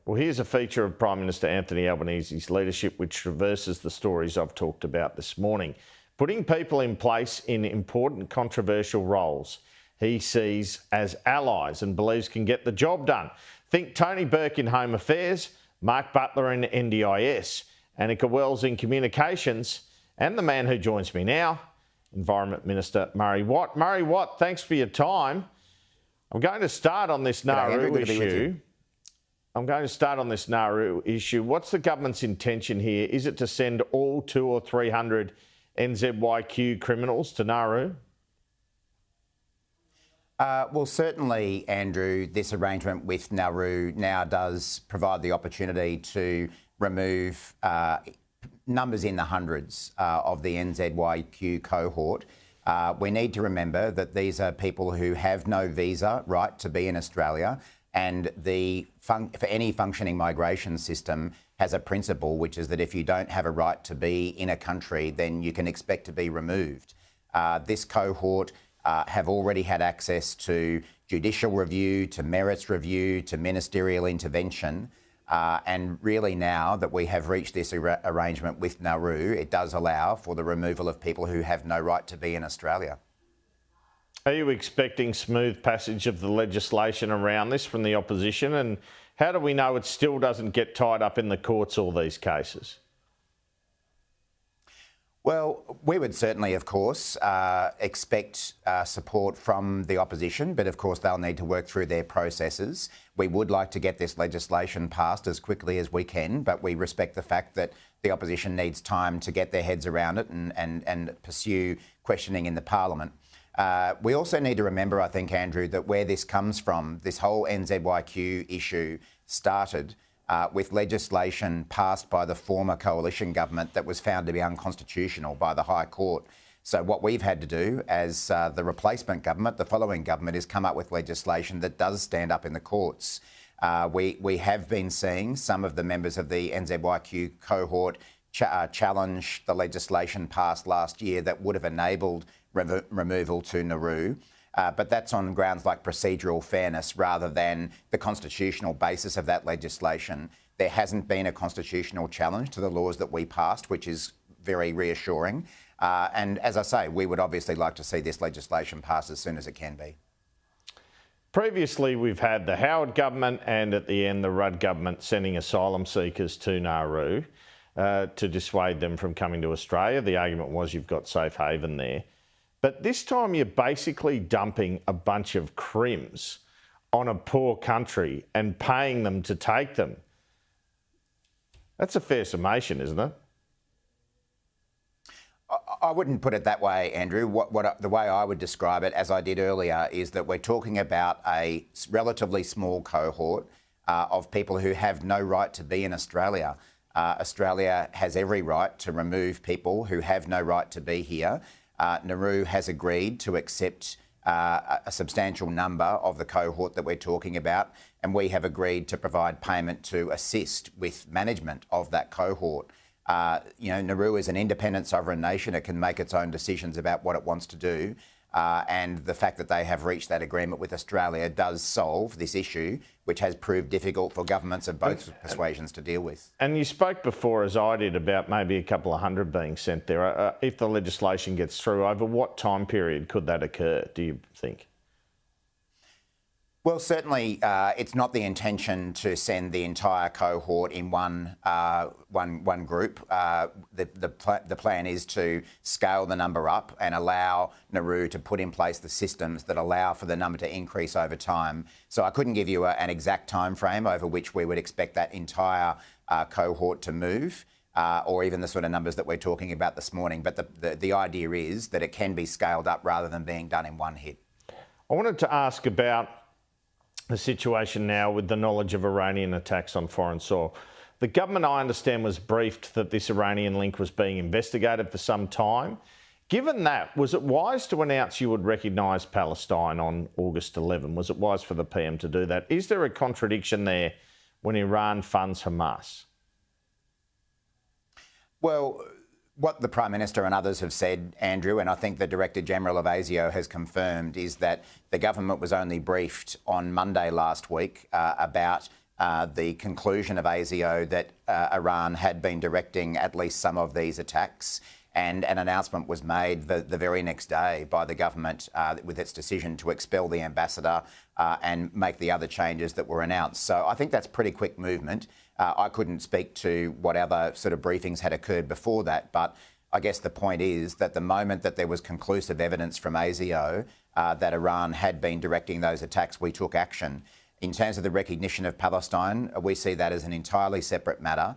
Well, here's a feature of Prime Minister Anthony Albanese's leadership which traverses the stories I've talked about this morning. Putting people in place in important controversial roles he sees as allies and believes can get the job done. Think Tony Burke in Home Affairs, Mark Butler in NDIS, Annika Wells in Communications, and the man who joins me now, Environment Minister Murray Watt. Murray Watt, thanks for your time. I'm going to start on this Nauru issue. What's the government's intention here? Is it to send all 200 or 300 NZYQ criminals to Nauru? Well, certainly, Andrew, this arrangement with Nauru now does provide the opportunity to remove numbers in the hundreds of the NZYQ cohort. We need to remember that these are people who have no visa right to be in Australia, and for any functioning migration system has a principle, which is that if you don't have a right to be in a country, then you can expect to be removed. This cohort have already had access to judicial review, to merits review, to ministerial intervention. And really now that we have reached this arrangement with Nauru, it does allow for the removal of people who have no right to be in Australia. Are you expecting smooth passage of the legislation around this from the opposition? And how do we know it still doesn't get tied up in the courts, all these cases? Well, we would certainly, of course, expect support from the opposition, but of course they'll need to work through their processes. We would like to get this legislation passed as quickly as we can, but we respect the fact that the opposition needs time to get their heads around it and pursue questioning in the Parliament. We also need to remember, I think, Andrew, that where this comes from, this whole NZYQ issue started with legislation passed by the former coalition government that was found to be unconstitutional by the High Court. So what we've had to do as the replacement government, the following government, is come up with legislation that does stand up in the courts. We have been seeing some of the members of the NZYQ cohort challenge the legislation passed last year that would have enabled removal to Nauru. But that's on grounds like procedural fairness rather than the constitutional basis of that legislation. There hasn't been a constitutional challenge to the laws that we passed, which is very reassuring. And as I say, we would obviously like to see this legislation passed as soon as it can be. Previously, we've had the Howard government and at the end the Rudd government sending asylum seekers to Nauru to dissuade them from coming to Australia. The argument was you've got safe haven there. But this time you're basically dumping a bunch of crims on a poor country and paying them to take them. That's a fair summation, isn't it? I wouldn't put it that way, Andrew. The way I would describe it, as I did earlier, is that we're talking about a relatively small cohort of people who have no right to be in Australia. Australia has every right to remove people who have no right to be here. Nauru has agreed to accept a substantial number of the cohort that we're talking about, and we have agreed to provide payment to assist with management of that cohort. Nauru is an independent sovereign nation. It can make its own decisions about what it wants to do. And the fact that they have reached that agreement with Australia does solve this issue, which has proved difficult for governments of both persuasions to deal with. And you spoke before, as I did, about maybe a couple of hundred being sent there. If the legislation gets through, over what time period could that occur, do you think? Well, certainly it's not the intention to send the entire cohort in one group. The plan is to scale the number up and allow Nauru to put in place the systems that allow for the number to increase over time. So I couldn't give you an exact time frame over which we would expect that entire cohort to move, or even the sort of numbers that we're talking about this morning. But the idea is that it can be scaled up rather than being done in one hit. I wanted to ask about the situation now with the knowledge of Iranian attacks on foreign soil. The government, I understand, was briefed that this Iranian link was being investigated for some time. Given that, was it wise to announce you would recognise Palestine on August 11? Was it wise for the PM to do that? Is there a contradiction there when Iran funds Hamas? Well, what the Prime Minister and others have said, Andrew, and I think the Director General of ASIO has confirmed, is that the government was only briefed on Monday last week about the conclusion of ASIO that Iran had been directing at least some of these attacks. And an announcement was made the very next day by the government with its decision to expel the ambassador and make the other changes that were announced. So I think that's pretty quick movement. I couldn't speak to what other sort of briefings had occurred before that, but I guess the point is that the moment that there was conclusive evidence from ASIO that Iran had been directing those attacks, we took action. In terms of the recognition of Palestine, we see that as an entirely separate matter.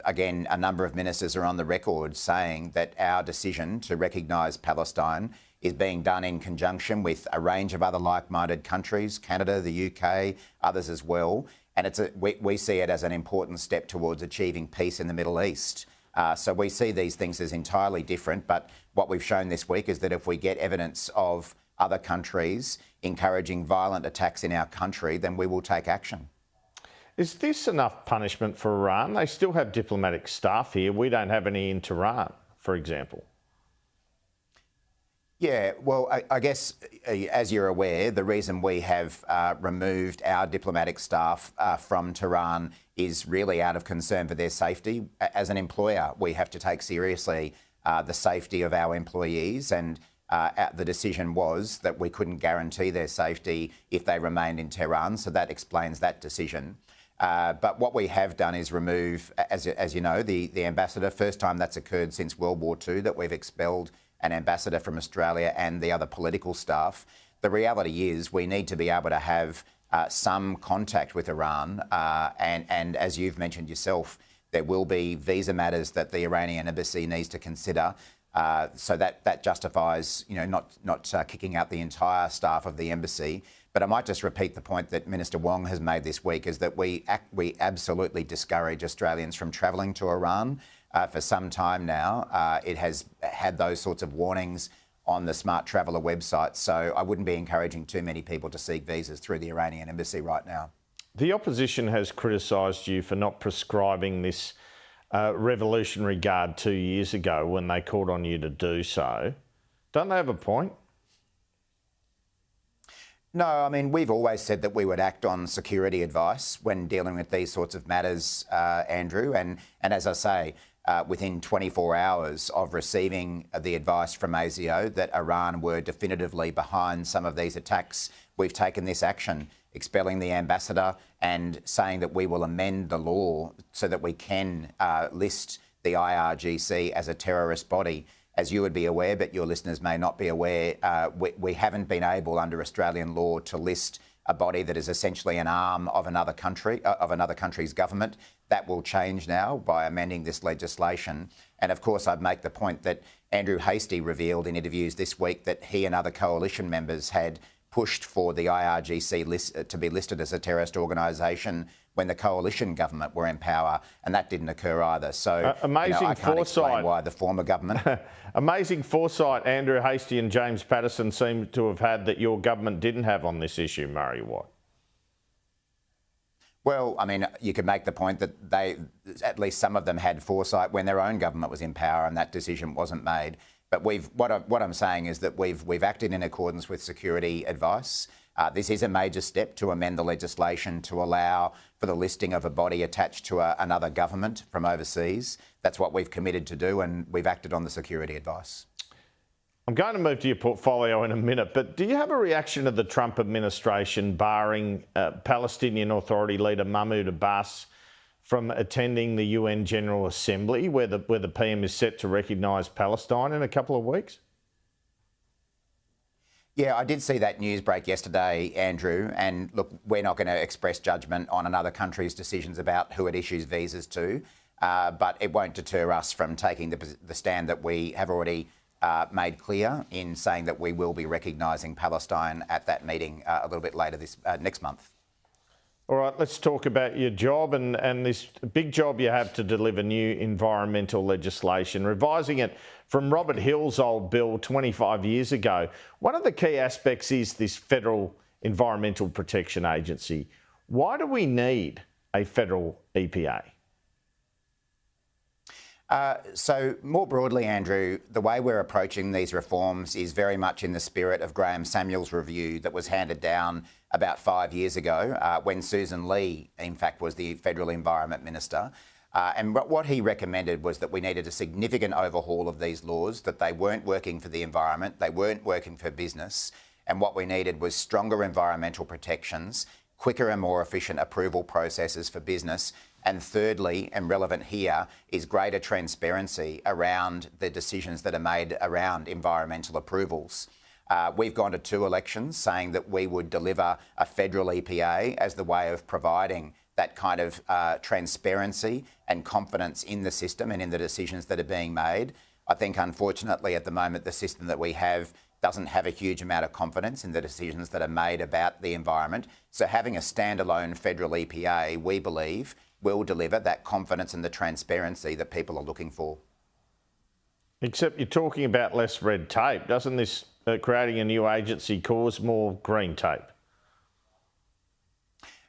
Again, a number of ministers are on the record saying that our decision to recognise Palestine is being done in conjunction with a range of other like-minded countries, Canada, the UK, others as well. And we see it as an important step towards achieving peace in the Middle East. So we see these things as entirely different. But what we've shown this week is that if we get evidence of other countries encouraging violent attacks in our country, then we will take action. Is this enough punishment for Iran? They still have diplomatic staff here. We don't have any in Tehran, for example. Yeah, well, I guess, as you're aware, the reason we have removed our diplomatic staff from Tehran is really out of concern for their safety. As an employer, we have to take seriously the safety of our employees, and the decision was that we couldn't guarantee their safety if they remained in Tehran, so that explains that decision. But what we have done is remove, as you know, the ambassador. First time that's occurred since World War II that we've expelled an ambassador from Australia and the other political staff. The reality is we need to be able to have some contact with Iran. And as you've mentioned yourself, there will be visa matters that the Iranian embassy needs to consider. So that justifies, not kicking out the entire staff of the embassy. But I might just repeat the point that Minister Wong has made this week, is that we absolutely discourage Australians from travelling to Iran. For some time now, it has had those sorts of warnings on the Smart Traveller website. So I wouldn't be encouraging too many people to seek visas through the Iranian embassy right now. The opposition has criticised you for not prescribing this revolutionary guard 2 years ago when they called on you to do so. Don't they have a point? No, I mean, we've always said that we would act on security advice when dealing with these sorts of matters, Andrew. And as I say, within 24 hours of receiving the advice from ASIO that Iran were definitively behind some of these attacks, we've taken this action, expelling the ambassador and saying that we will amend the law so that we can list the IRGC as a terrorist body. As you would be aware, but your listeners may not be aware, we haven't been able under Australian law to list a body that is essentially an arm of another country, of another country's government. That will change now by amending this legislation. And of course, I'd make the point that Andrew Hastie revealed in interviews this week that he and other coalition members had pushed for the IRGC to be listed as a terrorist organisation when the coalition government were in power, and that didn't occur either. So amazing I can't explain foresight. why the former government... Amazing foresight Andrew Hastie and James Patterson seem to have had that your government didn't have on this issue, Murray Watt. Well, I mean, you could make the point that at least some of them had foresight when their own government was in power and that decision wasn't made. But what I'm saying is that we've acted in accordance with security advice. This is a major step to amend the legislation to allow for the listing of a body attached to another government from overseas. That's what we've committed to do, and we've acted on the security advice. I'm going to move to your portfolio in a minute, but do you have a reaction to the Trump administration barring Palestinian Authority leader Mahmoud Abbas from attending the UN General Assembly, where the PM is set to recognise Palestine in a couple of weeks? Yeah, I did see that news break yesterday, Andrew, and look, we're not going to express judgment on another country's decisions about who it issues visas to, but it won't deter us from taking the stand that we have already made clear in saying that we will be recognising Palestine at that meeting a little bit later next month. All right, let's talk about your job and this big job you have to deliver new environmental legislation, revising it from Robert Hill's old bill 25 years ago. One of the key aspects is this Federal Environmental Protection Agency. Why do we need a federal EPA? So more broadly, Andrew, the way we're approaching these reforms is very much in the spirit of Graham Samuel's review that was handed down about 5 years ago when Susan Lee, in fact, was the Federal Environment Minister. And what he recommended was that we needed a significant overhaul of these laws, that they weren't working for the environment, they weren't working for business. And what we needed was stronger environmental protections, quicker and more efficient approval processes for business. And thirdly, and relevant here, is greater transparency around the decisions that are made around environmental approvals. We've gone to 2 elections saying that we would deliver a federal EPA as the way of providing that kind of transparency and confidence in the system and in the decisions that are being made. I think, unfortunately, at the moment, the system that we have doesn't have a huge amount of confidence in the decisions that are made about the environment. So having a standalone federal EPA, we believe, will deliver that confidence and the transparency that people are looking for. Except you're talking about less red tape. Doesn't this creating a new agency cause more green tape?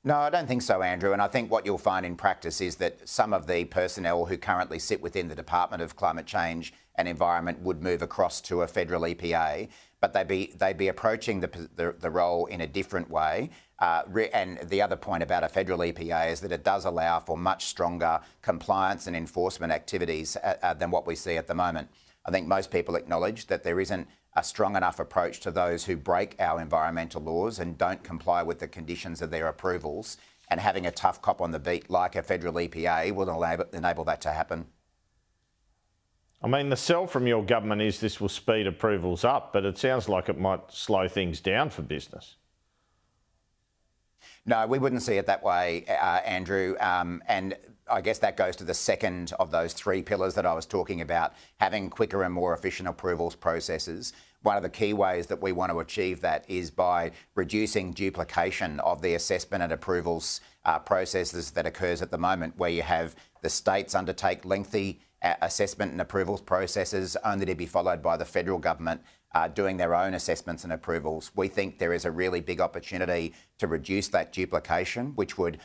No, I don't think so, Andrew. And I think what you'll find in practice is that some of the personnel who currently sit within the Department of Climate Change and Environment would move across to a federal EPA, but they'd be approaching the role in a different way. And the other point about a federal EPA is that it does allow for much stronger compliance and enforcement activities than what we see at the moment. I think most people acknowledge that there isn't a strong enough approach to those who break our environmental laws and don't comply with the conditions of their approvals. And having a tough cop on the beat like a federal EPA will enable that to happen. I mean, the sell from your government is this will speed approvals up, but it sounds like it might slow things down for business. No, we wouldn't see it that way, Andrew. And I guess that goes to the second of those 3 pillars that I was talking about, having quicker and more efficient approvals processes. One of the key ways that we want to achieve that is by reducing duplication of the assessment and approvals processes that occurs at the moment, where you have the states undertake lengthy assessment and approvals processes only to be followed by the federal government doing their own assessments and approvals. We think there is a really big opportunity to reduce that duplication, which would,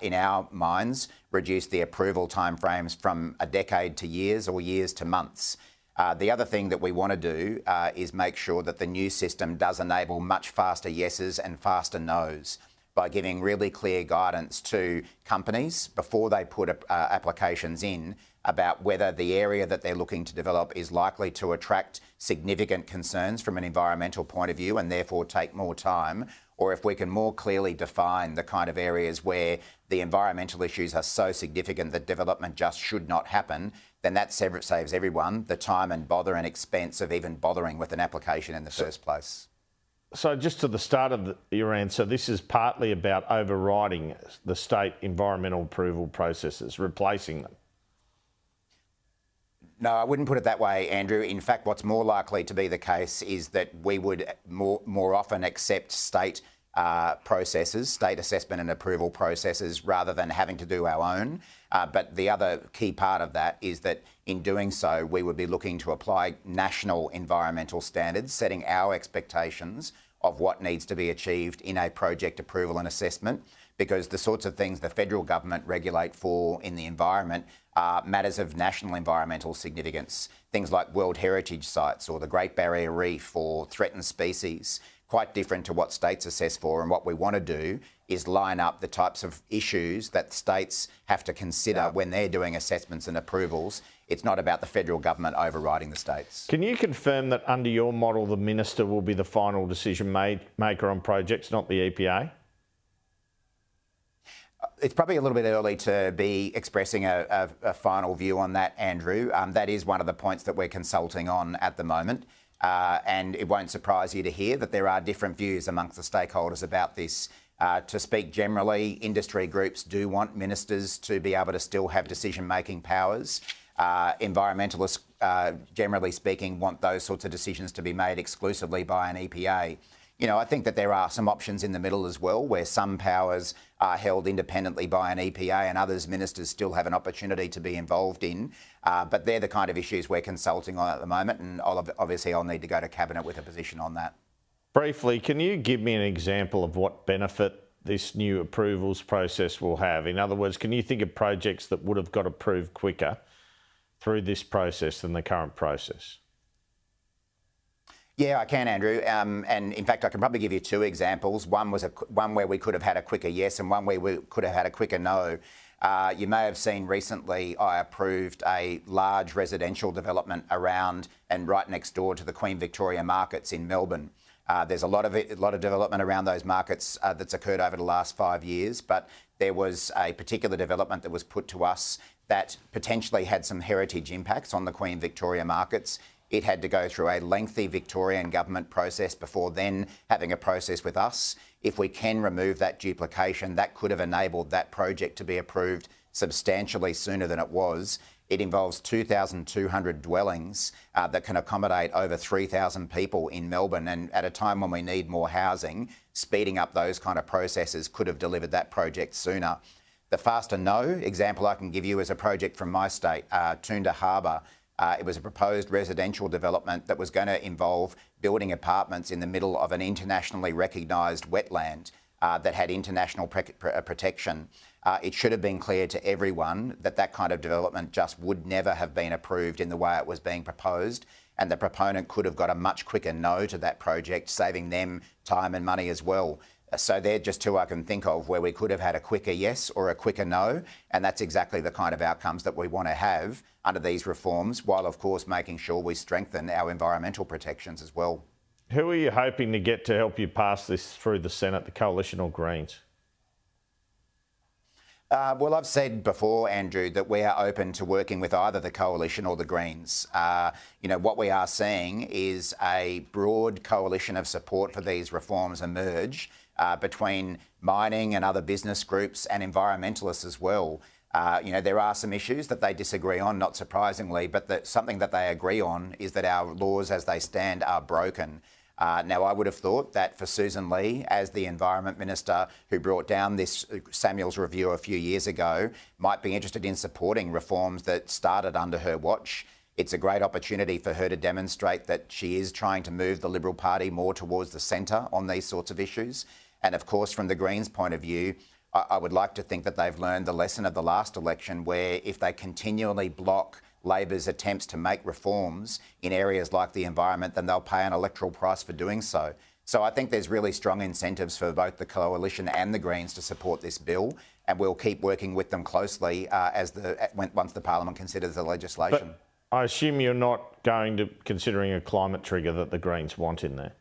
in our minds, reduce the approval timeframes from a decade to years or years to months. The other thing that we want to do is make sure that the new system does enable much faster yeses and faster nos by giving really clear guidance to companies before they put applications in about whether the area that they're looking to develop is likely to attract significant concerns from an environmental point of view and therefore take more time, or if we can more clearly define the kind of areas where the environmental issues are so significant that development just should not happen, then that saves everyone the time and bother and expense of even bothering with an application in the first place. So just to the start of your answer, this is partly about overriding the state environmental approval processes, replacing them. No, I wouldn't put it that way, Andrew. In fact, what's more likely to be the case is that we would more often accept state processes, state assessment and approval processes, rather than having to do our own. But the other key part of that is that in doing so, we would be looking to apply national environmental standards, setting our expectations of what needs to be achieved in a project approval and assessment, because the sorts of things the federal government regulate for in the environment are matters of national environmental significance, things like World Heritage Sites or the Great Barrier Reef or threatened species, quite different to what states assess for. And what we want to do is line up the types of issues that states have to consider when they're doing assessments and approvals. It's not about the federal government overriding the states. Can you confirm that under your model, the minister will be the final decision maker on projects, not the EPA? It's probably a little bit early to be expressing a final view on that, Andrew. That is one of the points that we're consulting on at the moment. And it won't surprise you to hear that there are different views amongst the stakeholders about this. To speak generally, industry groups do want ministers to be able to still have decision-making powers. Environmentalists, generally speaking, want those sorts of decisions to be made exclusively by an EPA. You know, I think that there are some options in the middle as well, where some powers are held independently by an EPA and others ministers still have an opportunity to be involved in. But they're the kind of issues we're consulting on at the moment, and obviously I'll need to go to Cabinet with a position on that. Briefly, can you give me an example of what benefit this new approvals process will have? In other words, can you think of projects that would have got approved quicker through this process than the current process? Yeah, I can, Andrew. And in fact, I can probably give you two examples. One was one where we could have had a quicker yes, and one where we could have had a quicker no. You may have seen recently I approved a large residential development around and right next door to the Queen Victoria markets in Melbourne. There's a lot of development around those markets that's occurred over the last 5 years, but there was a particular development that was put to us that potentially had some heritage impacts on the Queen Victoria markets. It had to go through a lengthy Victorian government process before then having a process with us. If we can remove that duplication, that could have enabled that project to be approved substantially sooner than it was. It involves 2,200 dwellings that can accommodate over 3,000 people in Melbourne. And at a time when we need more housing, speeding up those kind of processes could have delivered that project sooner. The faster no example I can give you is a project from my state, Toondah Harbour. It was a proposed residential development that was going to involve building apartments in the middle of an internationally recognised wetland that had international protection. It should have been clear to everyone that that kind of development just would never have been approved in the way it was being proposed, and the proponent could have got a much quicker no to that project, saving them time and money as well. So they're just two I can think of where we could have had a quicker yes or a quicker no, and that's exactly the kind of outcomes that we want to have under these reforms, while of course making sure we strengthen our environmental protections as well. Who are you hoping to get to help you pass this through the Senate, the Coalition or Greens? Well, I've said before, Andrew, that we are open to working with either the Coalition or the Greens. What we are seeing is a broad coalition of support for these reforms emerge between mining and other business groups and environmentalists as well. There are some issues that they disagree on, not surprisingly, but something that they agree on is that our laws as they stand are broken. Now, I would have thought that for Susan Lee, as the Environment Minister who brought down this Samuels review a few years ago, might be interested in supporting reforms that started under her watch. It's a great opportunity for her to demonstrate that she is trying to move the Liberal Party more towards the centre on these sorts of issues. And of course, from the Greens' point of view, I would like to think that they've learned the lesson of the last election, where if they continually block Labor's attempts to make reforms in areas like the environment, then they'll pay an electoral price for doing so. So I think there's really strong incentives for both the Coalition and the Greens to support this bill, and we'll keep working with them closely once the Parliament considers the legislation. But I assume you're not going to considering a climate trigger that the Greens want in there?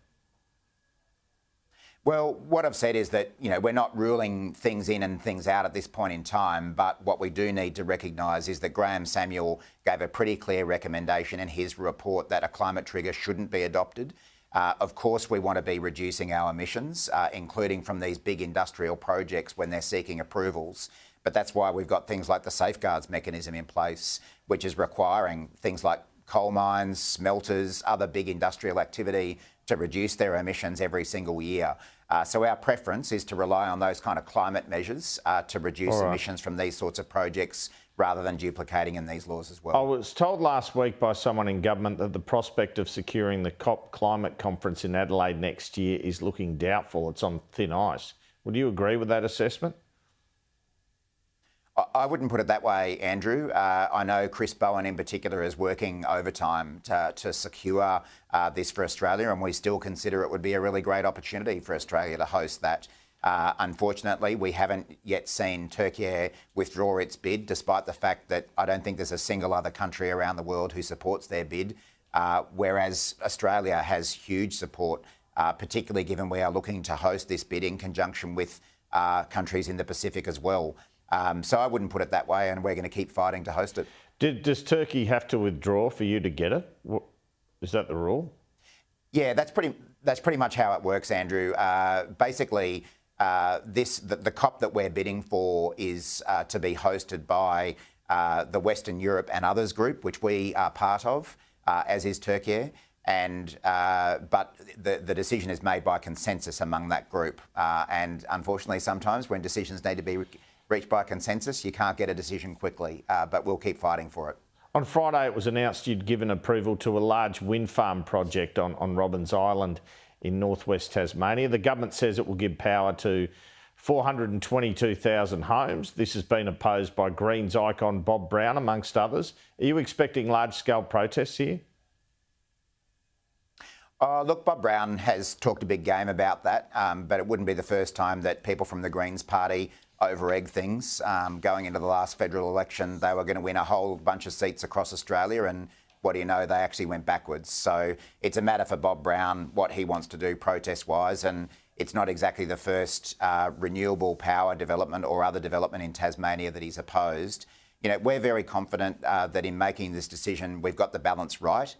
Well, what I've said is that, we're not ruling things in and things out at this point in time, but what we do need to recognise is that Graham Samuel gave a pretty clear recommendation in his report that a climate trigger shouldn't be adopted. Of course, we want to be reducing our emissions, including from these big industrial projects when they're seeking approvals. But that's why we've got things like the safeguards mechanism in place, which is requiring things like coal mines, smelters, other big industrial activity to reduce their emissions every single year. So our preference is to rely on those kind of climate measures to reduce emissions from these sorts of projects rather than duplicating in these laws as well. I was told last week by someone in government that the prospect of securing the COP climate conference in Adelaide next year is looking doubtful. It's on thin ice. Would you agree with that assessment? I wouldn't put it that way, Andrew. I know Chris Bowen in particular is working overtime to secure this for Australia, and we still consider it would be a really great opportunity for Australia to host that. Unfortunately, we haven't yet seen Turkey withdraw its bid, despite the fact that I don't think there's a single other country around the world who supports their bid, whereas Australia has huge support, particularly given we are looking to host this bid in conjunction with countries in the Pacific as well. So I wouldn't put it that way, and we're going to keep fighting to host it. Does Turkey have to withdraw for you to get it? Is that the rule? Yeah, that's pretty much how it works, Andrew. Basically, the COP that we're bidding for is to be hosted by the Western Europe and Others group, which we are part of, as is Turkey. But the decision is made by consensus among that group. And unfortunately, sometimes when decisions need to be reached by consensus, you can't get a decision quickly, but we'll keep fighting for it. On Friday, it was announced you'd given approval to a large wind farm project on Robbins Island in northwest Tasmania. The government says it will give power to 422,000 homes. This has been opposed by Greens icon Bob Brown, amongst others. Are you expecting large-scale protests here? Look, Bob Brown has talked a big game about that, but it wouldn't be the first time that people from the Greens party over-egg things. Going into the last federal election, they were going to win a whole bunch of seats across Australia, and what do you know, they actually went backwards. So it's a matter for Bob Brown what he wants to do protest-wise, and it's not exactly the first renewable power development or other development in Tasmania that he's opposed. You know, we're very confident that in making this decision, we've got the balance right.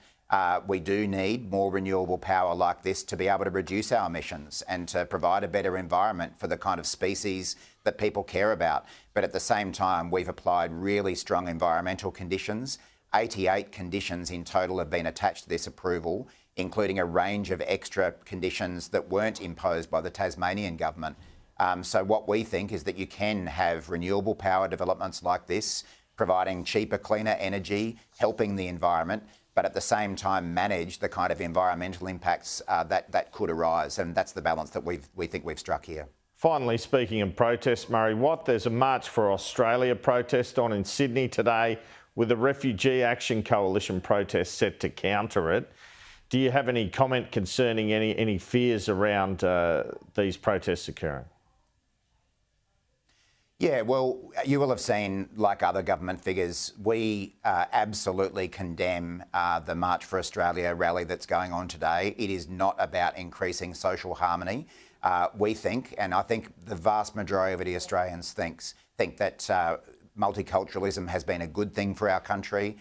We do need more renewable power like this to be able to reduce our emissions and to provide a better environment for the kind of species that people care about. But at the same time, we've applied really strong environmental conditions. 88 conditions in total have been attached to this approval, including a range of extra conditions that weren't imposed by the Tasmanian government. So what we think is that you can have renewable power developments like this, providing cheaper, cleaner energy, helping the environment, but at the same time manage the kind of environmental impacts that could arise. And that's the balance that we think we've struck here. Finally, speaking of protests, Murray Watt, there's a March for Australia protest on in Sydney today with a Refugee Action Coalition protest set to counter it. Do you have any comment concerning any fears around these protests occurring? Yeah, well, you will have seen, like other government figures, we absolutely condemn the March for Australia rally that's going on today. It is not about increasing social harmony. We think, and I think the vast majority of the Australians think that multiculturalism has been a good thing for our country.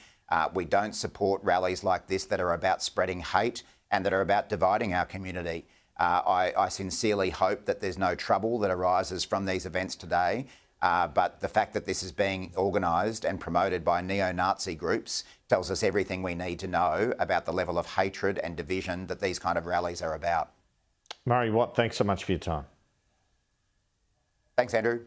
We don't support rallies like this that are about spreading hate and that are about dividing our community. I sincerely hope that there's no trouble that arises from these events today. But the fact that this is being organised and promoted by neo-Nazi groups tells us everything we need to know about the level of hatred and division that these kind of rallies are about. Murray Watt, thanks so much for your time. Thanks, Andrew.